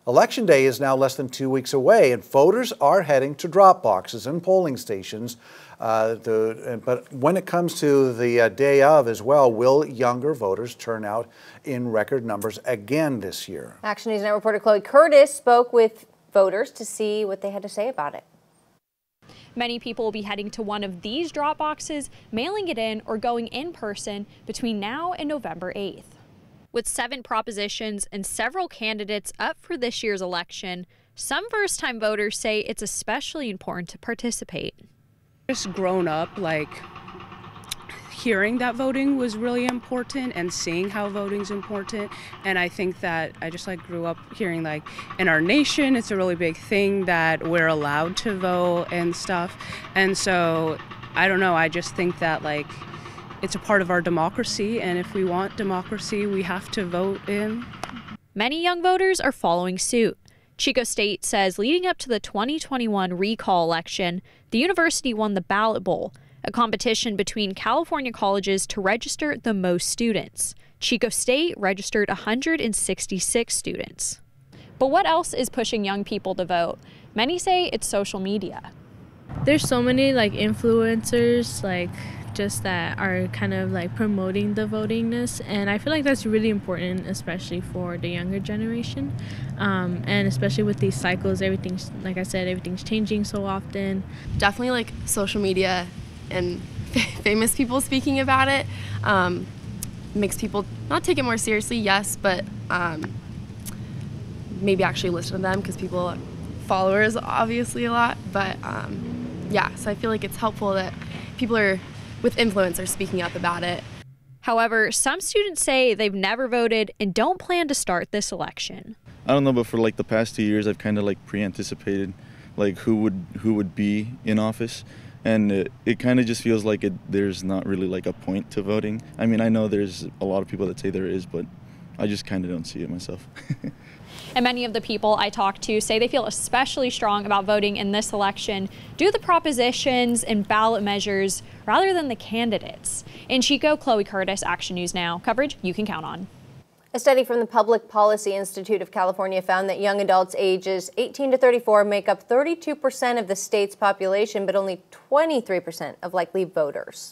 Election Day is now less than 2 weeks away, and voters are heading to drop boxes and polling stations. But when it comes to the day of as well, will younger voters turn out in record numbers again this year? Action News Net reporter Chloe Curtis spoke with voters to see what they had to say about it. Many people will be heading to one of these drop boxes, mailing it in, or going in person between now and November 8th. With 7 propositions and several candidates up for this year's election, some first-time voters say it's especially important to participate. Just grown up, hearing that voting was really important and seeing how voting's important. And I think that I just grew up hearing in our nation, it's a really big thing that we're allowed to vote and stuff. And so, I don't know, I just think that it's a part of our democracy, and if we want democracy, we have to vote in. Many young voters are following suit. Chico State says leading up to the 2021 recall election, the university won the Ballot Bowl, a competition between California colleges to register the most students. Chico State registered 166 students. But what else is pushing young people to vote? Many say it's social media. There's so many influencers just that are kind of promoting the votingness, and I feel like that's really important, especially for the younger generation, and especially with these cycles, everything's, like I said, everything's changing so often. Definitely social media and famous people speaking about it makes people not take it more seriously, yes, but maybe actually listen to them, because people followers obviously a lot, but yeah, so I feel like it's helpful that people with influencers speaking up about it. However, some students say they've never voted and don't plan to start this election. I don't know, but for the past 2 years, I've kind of pre-anticipated who would be in office, and it kind of just feels like there's not really a point to voting. I mean, I know there's a lot of people that say there is, but I just kind of don't see it myself. And many of the people I talked to say they feel especially strong about voting in this election due to the propositions and ballot measures rather than the candidates. In Chico, Chloe Curtis, Action News Now. Coverage you can count on. A study from the Public Policy Institute of California found that young adults ages 18 to 34 make up 32% of the state's population, but only 23% of likely voters.